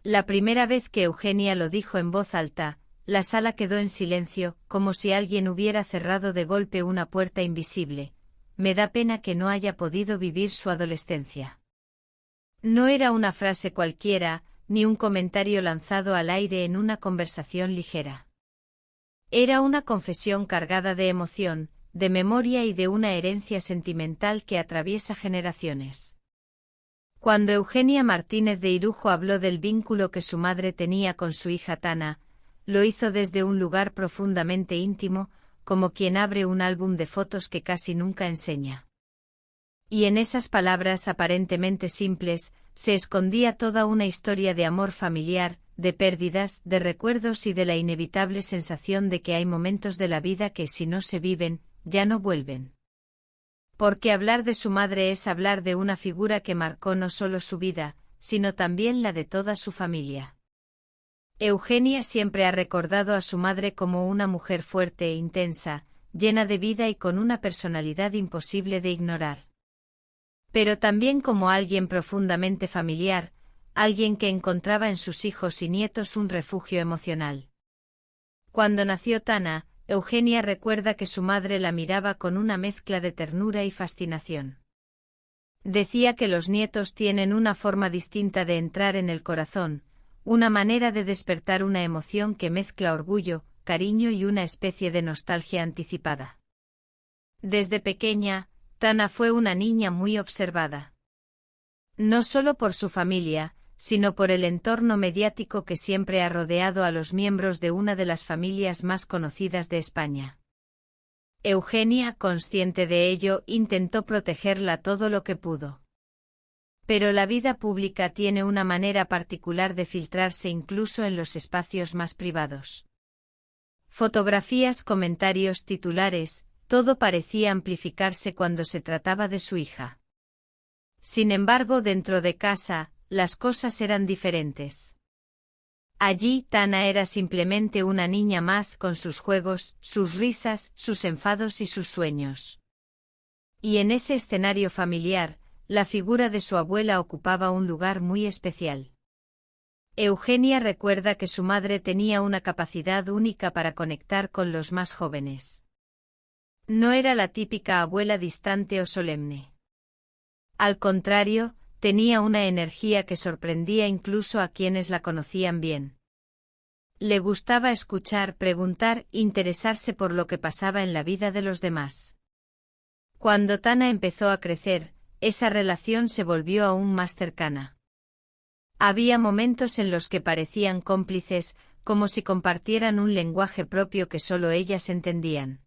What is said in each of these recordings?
La primera vez que Eugenia lo dijo en voz alta, la sala quedó en silencio, como si alguien hubiera cerrado de golpe una puerta invisible. Me da pena que no haya podido vivir su adolescencia. No era una frase cualquiera, ni un comentario lanzado al aire en una conversación ligera. Era una confesión cargada de emoción, de memoria y de una herencia sentimental que atraviesa generaciones. Cuando Eugenia Martínez de Irujo habló del vínculo que su madre tenía con su hija Tana, lo hizo desde un lugar profundamente íntimo, como quien abre un álbum de fotos que casi nunca enseña. Y en esas palabras aparentemente simples, se escondía toda una historia de amor familiar, de pérdidas, de recuerdos y de la inevitable sensación de que hay momentos de la vida que si no se viven, ya no vuelven. Porque hablar de su madre es hablar de una figura que marcó no solo su vida, sino también la de toda su familia. Eugenia siempre ha recordado a su madre como una mujer fuerte e intensa, llena de vida y con una personalidad imposible de ignorar. Pero también como alguien profundamente familiar, alguien que encontraba en sus hijos y nietos un refugio emocional. Cuando nació Tana, Eugenia recuerda que su madre la miraba con una mezcla de ternura y fascinación. Decía que los nietos tienen una forma distinta de entrar en el corazón, una manera de despertar una emoción que mezcla orgullo, cariño y una especie de nostalgia anticipada. Desde pequeña, Tana fue una niña muy observada. No solo por su familia, sino por el entorno mediático que siempre ha rodeado a los miembros de una de las familias más conocidas de España. Eugenia, consciente de ello, intentó protegerla todo lo que pudo. Pero la vida pública tiene una manera particular de filtrarse incluso en los espacios más privados. Fotografías, comentarios, titulares, todo parecía amplificarse cuando se trataba de su hija. Sin embargo, dentro de casa, las cosas eran diferentes. Allí, Tana era simplemente una niña más con sus juegos, sus risas, sus enfados y sus sueños. Y en ese escenario familiar, la figura de su abuela ocupaba un lugar muy especial. Eugenia recuerda que su madre tenía una capacidad única para conectar con los más jóvenes. No era la típica abuela distante o solemne. Al contrario, tenía una energía que sorprendía incluso a quienes la conocían bien. Le gustaba escuchar, preguntar, interesarse por lo que pasaba en la vida de los demás. Cuando Tana empezó a crecer, esa relación se volvió aún más cercana. Había momentos en los que parecían cómplices, como si compartieran un lenguaje propio que solo ellas entendían.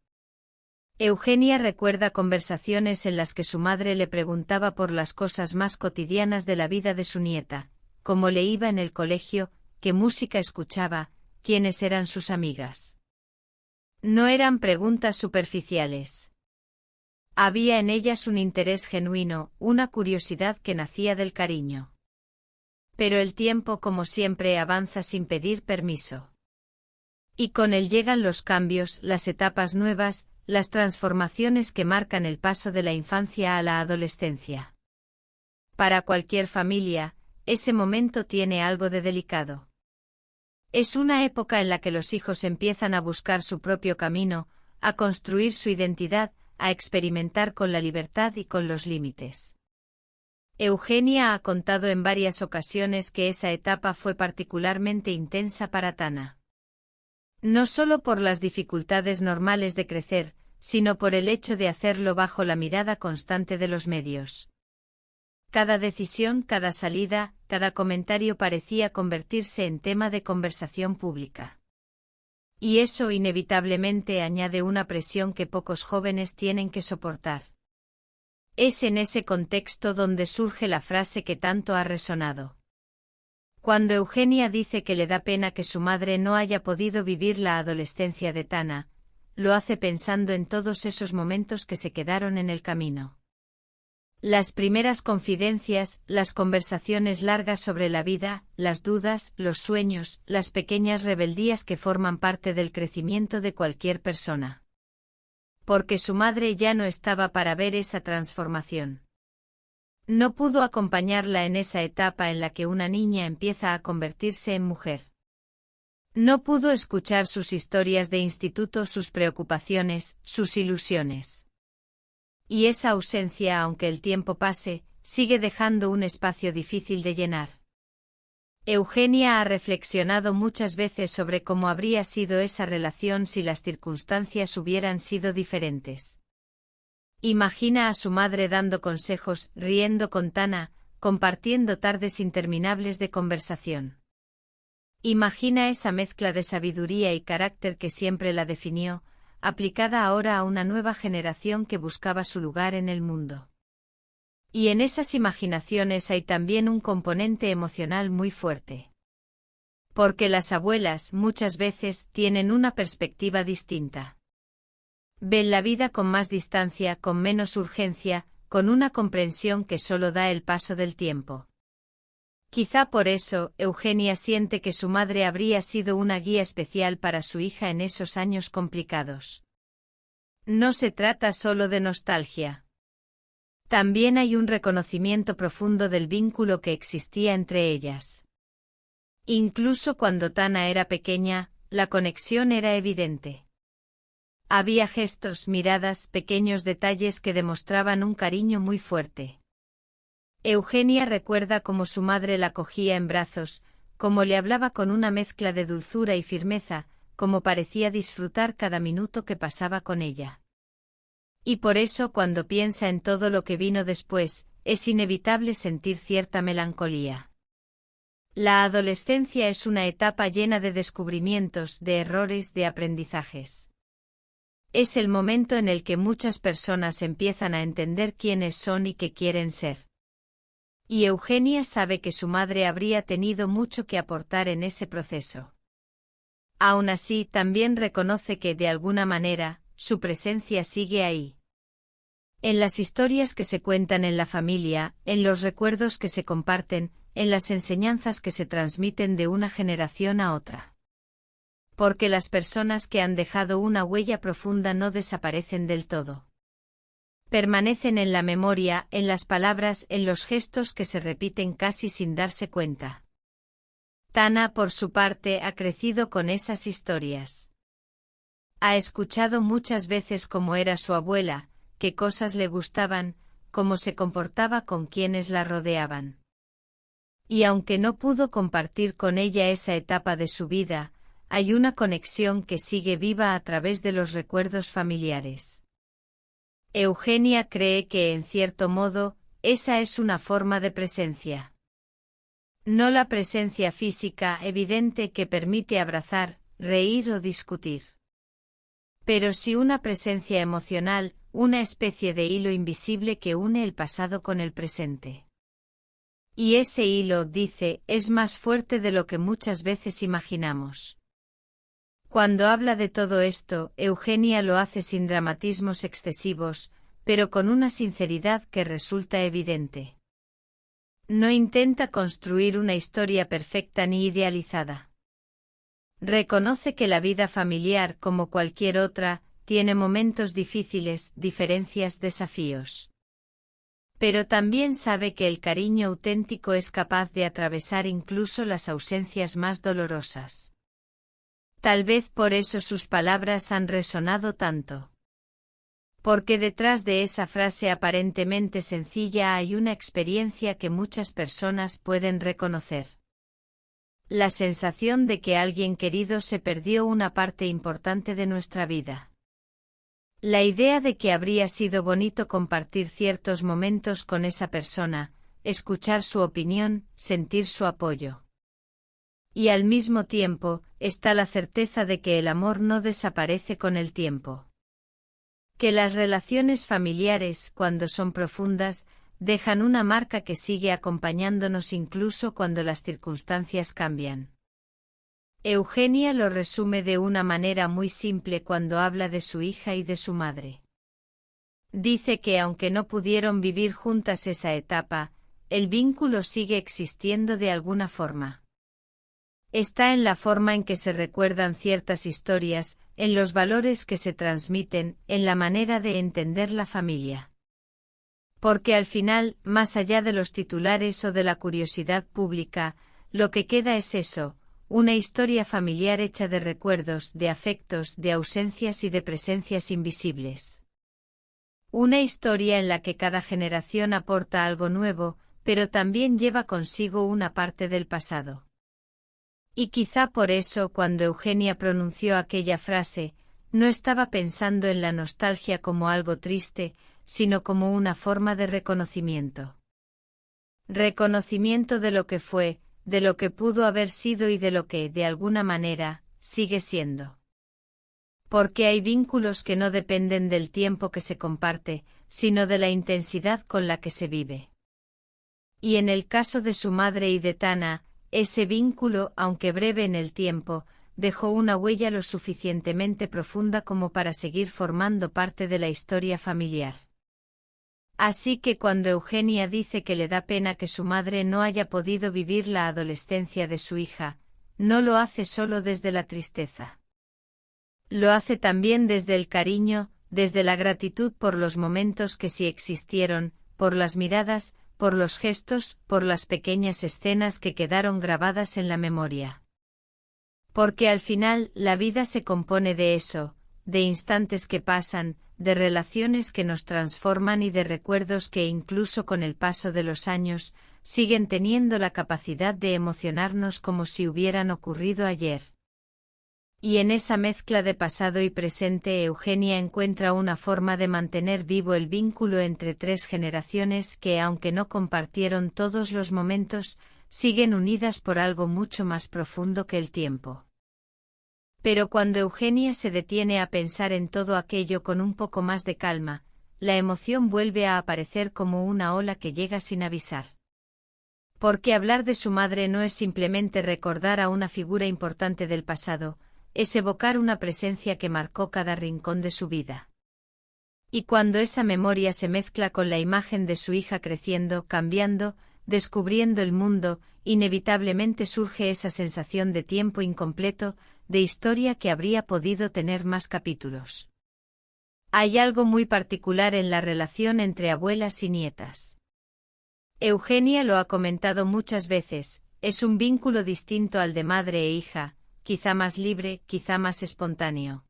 Eugenia recuerda conversaciones en las que su madre le preguntaba por las cosas más cotidianas de la vida de su nieta, cómo le iba en el colegio, qué música escuchaba, quiénes eran sus amigas. No eran preguntas superficiales. Había en ellas un interés genuino, una curiosidad que nacía del cariño. Pero el tiempo, como siempre, avanza sin pedir permiso. Y con él llegan los cambios, las etapas nuevas, las transformaciones que marcan el paso de la infancia a la adolescencia. Para cualquier familia, ese momento tiene algo de delicado. Es una época en la que los hijos empiezan a buscar su propio camino, a construir su identidad, a experimentar con la libertad y con los límites. Eugenia ha contado en varias ocasiones que esa etapa fue particularmente intensa para Tana. No solo por las dificultades normales de crecer, sino por el hecho de hacerlo bajo la mirada constante de los medios. Cada decisión, cada salida, cada comentario parecía convertirse en tema de conversación pública. Y eso inevitablemente añade una presión que pocos jóvenes tienen que soportar. Es en ese contexto donde surge la frase que tanto ha resonado. Cuando Eugenia dice que le da pena que su madre no haya podido vivir la adolescencia de Tana, lo hace pensando en todos esos momentos que se quedaron en el camino. Las primeras confidencias, las conversaciones largas sobre la vida, las dudas, los sueños, las pequeñas rebeldías que forman parte del crecimiento de cualquier persona. Porque su madre ya no estaba para ver esa transformación. No pudo acompañarla en esa etapa en la que una niña empieza a convertirse en mujer. No pudo escuchar sus historias de instituto, sus preocupaciones, sus ilusiones. Y esa ausencia, aunque el tiempo pase, sigue dejando un espacio difícil de llenar. Eugenia ha reflexionado muchas veces sobre cómo habría sido esa relación si las circunstancias hubieran sido diferentes. Imagina a su madre dando consejos, riendo con Tana, compartiendo tardes interminables de conversación. Imagina esa mezcla de sabiduría y carácter que siempre la definió, aplicada ahora a una nueva generación que buscaba su lugar en el mundo. Y en esas imaginaciones hay también un componente emocional muy fuerte. Porque las abuelas muchas veces tienen una perspectiva distinta. Ven la vida con más distancia, con menos urgencia, con una comprensión que solo da el paso del tiempo. Quizá por eso, Eugenia siente que su madre habría sido una guía especial para su hija en esos años complicados. No se trata solo de nostalgia. También hay un reconocimiento profundo del vínculo que existía entre ellas. Incluso cuando Tana era pequeña, la conexión era evidente. Había gestos, miradas, pequeños detalles que demostraban un cariño muy fuerte. Eugenia recuerda cómo su madre la cogía en brazos, cómo le hablaba con una mezcla de dulzura y firmeza, cómo parecía disfrutar cada minuto que pasaba con ella. Y por eso cuando piensa en todo lo que vino después, es inevitable sentir cierta melancolía. La adolescencia es una etapa llena de descubrimientos, de errores, de aprendizajes. Es el momento en el que muchas personas empiezan a entender quiénes son y qué quieren ser. Y Eugenia sabe que su madre habría tenido mucho que aportar en ese proceso. Aún así, también reconoce que, de alguna manera, su presencia sigue ahí. En las historias que se cuentan en la familia, en los recuerdos que se comparten, en las enseñanzas que se transmiten de una generación a otra. Porque las personas que han dejado una huella profunda no desaparecen del todo. Permanecen en la memoria, en las palabras, en los gestos que se repiten casi sin darse cuenta. Tana, por su parte, ha crecido con esas historias. Ha escuchado muchas veces cómo era su abuela, qué cosas le gustaban, cómo se comportaba con quienes la rodeaban. Y aunque no pudo compartir con ella esa etapa de su vida, hay una conexión que sigue viva a través de los recuerdos familiares. Eugenia cree que, en cierto modo, esa es una forma de presencia. No la presencia física evidente que permite abrazar, reír o discutir. Pero sí una presencia emocional, una especie de hilo invisible que une el pasado con el presente. Y ese hilo, dice, es más fuerte de lo que muchas veces imaginamos. Cuando habla de todo esto, Eugenia lo hace sin dramatismos excesivos, pero con una sinceridad que resulta evidente. No intenta construir una historia perfecta ni idealizada. Reconoce que la vida familiar, como cualquier otra, tiene momentos difíciles, diferencias, desafíos. Pero también sabe que el cariño auténtico es capaz de atravesar incluso las ausencias más dolorosas. Tal vez por eso sus palabras han resonado tanto. Porque detrás de esa frase aparentemente sencilla hay una experiencia que muchas personas pueden reconocer. La sensación de que alguien querido se perdió una parte importante de nuestra vida. La idea de que habría sido bonito compartir ciertos momentos con esa persona, escuchar su opinión, sentir su apoyo. Y al mismo tiempo, está la certeza de que el amor no desaparece con el tiempo. Que las relaciones familiares, cuando son profundas, dejan una marca que sigue acompañándonos incluso cuando las circunstancias cambian. Eugenia lo resume de una manera muy simple cuando habla de su hija y de su madre. Dice que aunque no pudieron vivir juntas esa etapa, el vínculo sigue existiendo de alguna forma. Está en la forma en que se recuerdan ciertas historias, en los valores que se transmiten, en la manera de entender la familia. Porque al final, más allá de los titulares o de la curiosidad pública, lo que queda es eso, una historia familiar hecha de recuerdos, de afectos, de ausencias y de presencias invisibles. Una historia en la que cada generación aporta algo nuevo, pero también lleva consigo una parte del pasado. Y quizá por eso cuando Eugenia pronunció aquella frase, no estaba pensando en la nostalgia como algo triste, sino como una forma de reconocimiento. Reconocimiento de lo que fue, de lo que pudo haber sido y de lo que, de alguna manera, sigue siendo. Porque hay vínculos que no dependen del tiempo que se comparte, sino de la intensidad con la que se vive. Y en el caso de su madre y de Tana, ese vínculo, aunque breve en el tiempo, dejó una huella lo suficientemente profunda como para seguir formando parte de la historia familiar. Así que cuando Eugenia dice que le da pena que su madre no haya podido vivir la adolescencia de su hija, no lo hace solo desde la tristeza. Lo hace también desde el cariño, desde la gratitud por los momentos que sí existieron, por las miradas, por los gestos, por las pequeñas escenas que quedaron grabadas en la memoria. Porque al final la vida se compone de eso, de instantes que pasan, de relaciones que nos transforman y de recuerdos que incluso con el paso de los años, siguen teniendo la capacidad de emocionarnos como si hubieran ocurrido ayer. Y en esa mezcla de pasado y presente Eugenia encuentra una forma de mantener vivo el vínculo entre tres generaciones que, aunque no compartieron todos los momentos, siguen unidas por algo mucho más profundo que el tiempo. Pero cuando Eugenia se detiene a pensar en todo aquello con un poco más de calma, la emoción vuelve a aparecer como una ola que llega sin avisar. Porque hablar de su madre no es simplemente recordar a una figura importante del pasado, es evocar una presencia que marcó cada rincón de su vida. Y cuando esa memoria se mezcla con la imagen de su hija creciendo, cambiando, descubriendo el mundo, inevitablemente surge esa sensación de tiempo incompleto, de historia que habría podido tener más capítulos. Hay algo muy particular en la relación entre abuelas y nietas. Eugenia lo ha comentado muchas veces, es un vínculo distinto al de madre e hija, quizá más libre, quizá más espontáneo.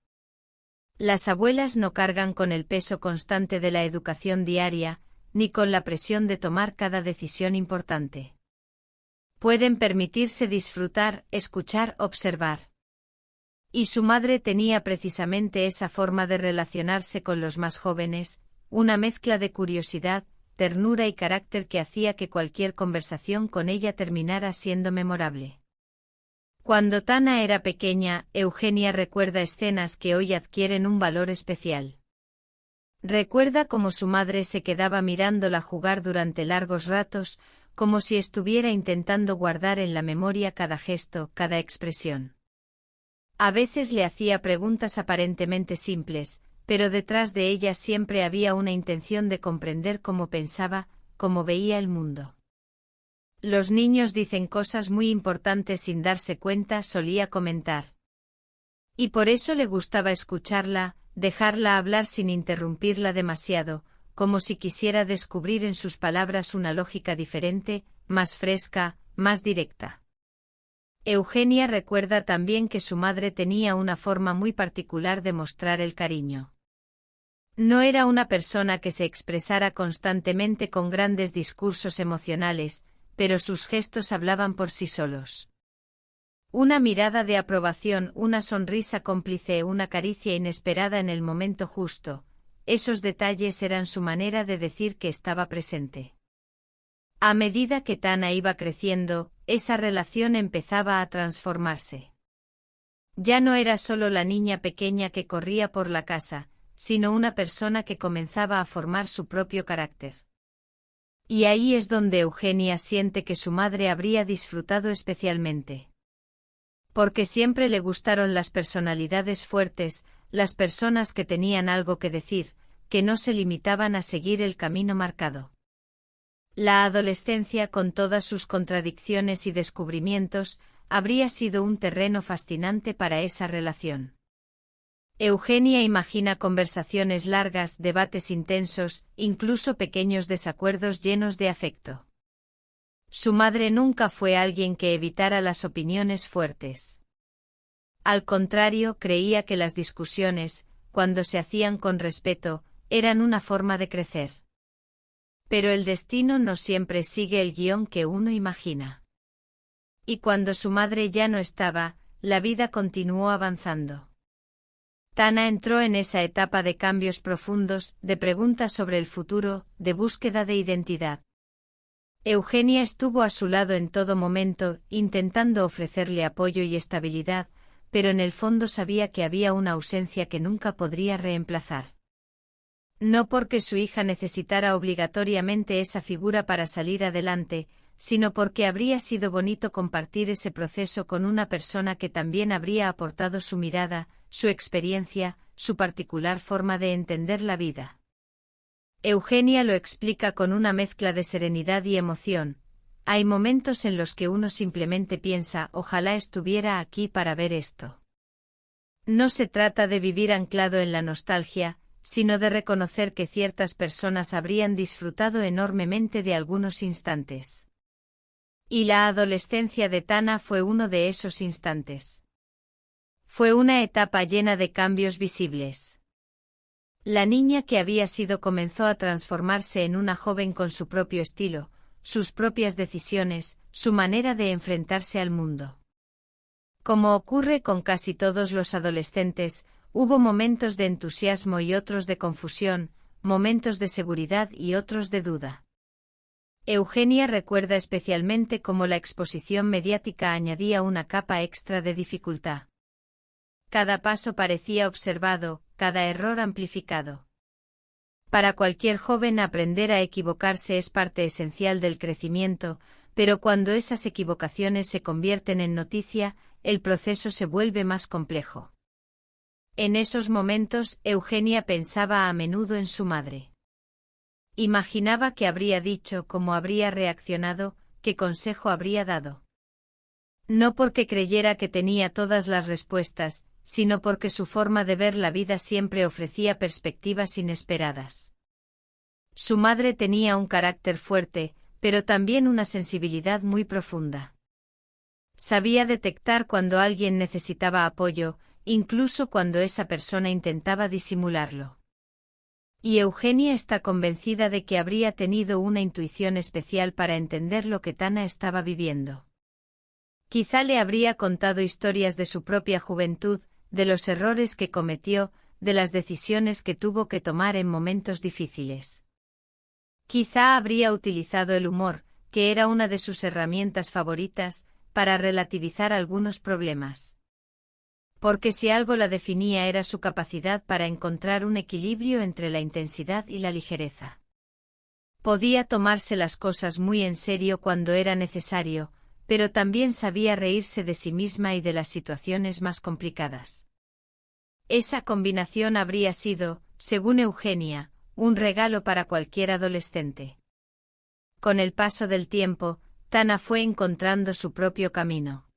Las abuelas no cargan con el peso constante de la educación diaria, ni con la presión de tomar cada decisión importante. Pueden permitirse disfrutar, escuchar, observar. Y su madre tenía precisamente esa forma de relacionarse con los más jóvenes, una mezcla de curiosidad, ternura y carácter que hacía que cualquier conversación con ella terminara siendo memorable. Cuando Tana era pequeña, Eugenia recuerda escenas que hoy adquieren un valor especial. Recuerda cómo su madre se quedaba mirándola jugar durante largos ratos, como si estuviera intentando guardar en la memoria cada gesto, cada expresión. A veces le hacía preguntas aparentemente simples, pero detrás de ellas siempre había una intención de comprender cómo pensaba, cómo veía el mundo. Los niños dicen cosas muy importantes sin darse cuenta, solía comentar. Y por eso le gustaba escucharla, dejarla hablar sin interrumpirla demasiado, como si quisiera descubrir en sus palabras una lógica diferente, más fresca, más directa. Eugenia recuerda también que su madre tenía una forma muy particular de mostrar el cariño. No era una persona que se expresara constantemente con grandes discursos emocionales, pero sus gestos hablaban por sí solos. Una mirada de aprobación, una sonrisa cómplice, una caricia inesperada en el momento justo, esos detalles eran su manera de decir que estaba presente. A medida que Tana iba creciendo, esa relación empezaba a transformarse. Ya no era solo la niña pequeña que corría por la casa, sino una persona que comenzaba a formar su propio carácter. Y ahí es donde Eugenia siente que su madre habría disfrutado especialmente. Porque siempre le gustaron las personalidades fuertes, las personas que tenían algo que decir, que no se limitaban a seguir el camino marcado. La adolescencia, con todas sus contradicciones y descubrimientos, habría sido un terreno fascinante para esa relación. Eugenia imagina conversaciones largas, debates intensos, incluso pequeños desacuerdos llenos de afecto. Su madre nunca fue alguien que evitara las opiniones fuertes. Al contrario, creía que las discusiones, cuando se hacían con respeto, eran una forma de crecer. Pero el destino no siempre sigue el guión que uno imagina. Y cuando su madre ya no estaba, la vida continuó avanzando. Tana entró en esa etapa de cambios profundos, de preguntas sobre el futuro, de búsqueda de identidad. Eugenia estuvo a su lado en todo momento, intentando ofrecerle apoyo y estabilidad, pero en el fondo sabía que había una ausencia que nunca podría reemplazar. No porque su hija necesitara obligatoriamente esa figura para salir adelante, sino porque habría sido bonito compartir ese proceso con una persona que también habría aportado su mirada, su experiencia, su particular forma de entender la vida. Eugenia lo explica con una mezcla de serenidad y emoción. Hay momentos en los que uno simplemente piensa, ojalá estuviera aquí para ver esto. No se trata de vivir anclado en la nostalgia, sino de reconocer que ciertas personas habrían disfrutado enormemente de algunos instantes. Y la adolescencia de Tana fue uno de esos instantes. Fue una etapa llena de cambios visibles. La niña que había sido comenzó a transformarse en una joven con su propio estilo, sus propias decisiones, su manera de enfrentarse al mundo. Como ocurre con casi todos los adolescentes, hubo momentos de entusiasmo y otros de confusión, momentos de seguridad y otros de duda. Eugenia recuerda especialmente cómo la exposición mediática añadía una capa extra de dificultad. Cada paso parecía observado, cada error amplificado. Para cualquier joven aprender a equivocarse es parte esencial del crecimiento, pero cuando esas equivocaciones se convierten en noticia, el proceso se vuelve más complejo. En esos momentos, Eugenia pensaba a menudo en su madre. Imaginaba qué habría dicho, cómo habría reaccionado, qué consejo habría dado. No porque creyera que tenía todas las respuestas, sino porque su forma de ver la vida siempre ofrecía perspectivas inesperadas. Su madre tenía un carácter fuerte, pero también una sensibilidad muy profunda. Sabía detectar cuando alguien necesitaba apoyo, incluso cuando esa persona intentaba disimularlo. Y Eugenia está convencida de que habría tenido una intuición especial para entender lo que Tana estaba viviendo. Quizá le habría contado historias de su propia juventud, de los errores que cometió, de las decisiones que tuvo que tomar en momentos difíciles. Quizá habría utilizado el humor, que era una de sus herramientas favoritas, para relativizar algunos problemas. Porque si algo la definía era su capacidad para encontrar un equilibrio entre la intensidad y la ligereza. Podía tomarse las cosas muy en serio cuando era necesario, pero también sabía reírse de sí misma y de las situaciones más complicadas. Esa combinación habría sido, según Eugenia, un regalo para cualquier adolescente. Con el paso del tiempo, Tana fue encontrando su propio camino.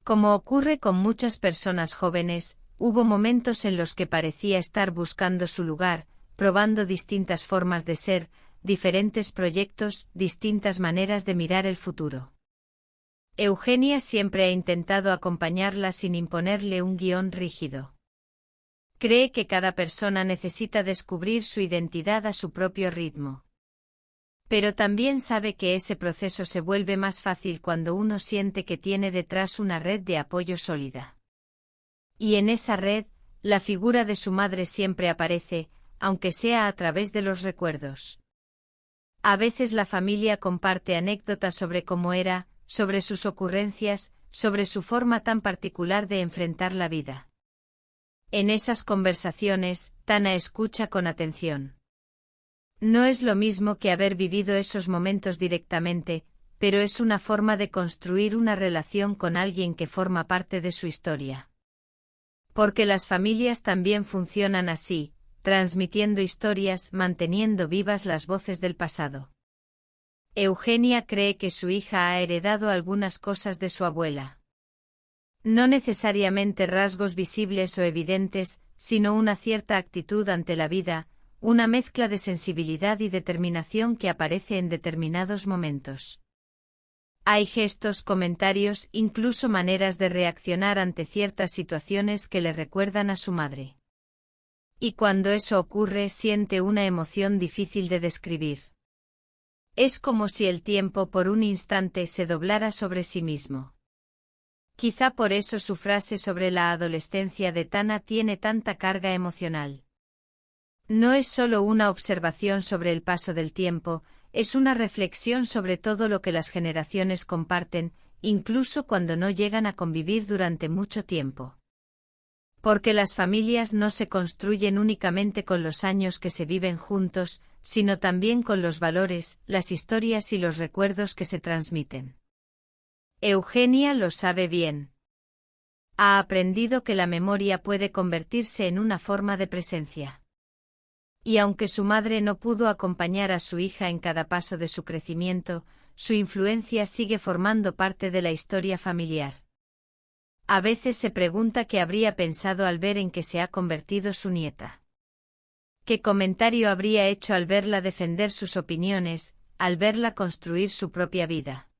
Como ocurre con muchas personas jóvenes, hubo momentos en los que parecía estar buscando su lugar, probando distintas formas de ser, diferentes proyectos, distintas maneras de mirar el futuro. Eugenia siempre ha intentado acompañarla sin imponerle un guión rígido. Cree que cada persona necesita descubrir su identidad a su propio ritmo. Pero también sabe que ese proceso se vuelve más fácil cuando uno siente que tiene detrás una red de apoyo sólida. Y en esa red, la figura de su madre siempre aparece, aunque sea a través de los recuerdos. A veces la familia comparte anécdotas sobre cómo era, sobre sus ocurrencias, sobre su forma tan particular de enfrentar la vida. En esas conversaciones, Tana escucha con atención. No es lo mismo que haber vivido esos momentos directamente, pero es una forma de construir una relación con alguien que forma parte de su historia. Porque las familias también funcionan así, transmitiendo historias, manteniendo vivas las voces del pasado. Eugenia cree que su hija ha heredado algunas cosas de su abuela. No necesariamente rasgos visibles o evidentes, sino una cierta actitud ante la vida, una mezcla de sensibilidad y determinación que aparece en determinados momentos. Hay gestos, comentarios, incluso maneras de reaccionar ante ciertas situaciones que le recuerdan a su madre. Y cuando eso ocurre, siente una emoción difícil de describir. Es como si el tiempo por un instante se doblara sobre sí mismo. Quizá por eso su frase sobre la adolescencia de Tana tiene tanta carga emocional. No es solo una observación sobre el paso del tiempo, es una reflexión sobre todo lo que las generaciones comparten, incluso cuando no llegan a convivir durante mucho tiempo. Porque las familias no se construyen únicamente con los años que se viven juntos, sino también con los valores, las historias y los recuerdos que se transmiten. Eugenia lo sabe bien. Ha aprendido que la memoria puede convertirse en una forma de presencia. Y aunque su madre no pudo acompañar a su hija en cada paso de su crecimiento, su influencia sigue formando parte de la historia familiar. A veces se pregunta qué habría pensado al ver en qué se ha convertido su nieta. ¿Qué comentario habría hecho al verla defender sus opiniones, al verla construir su propia vida?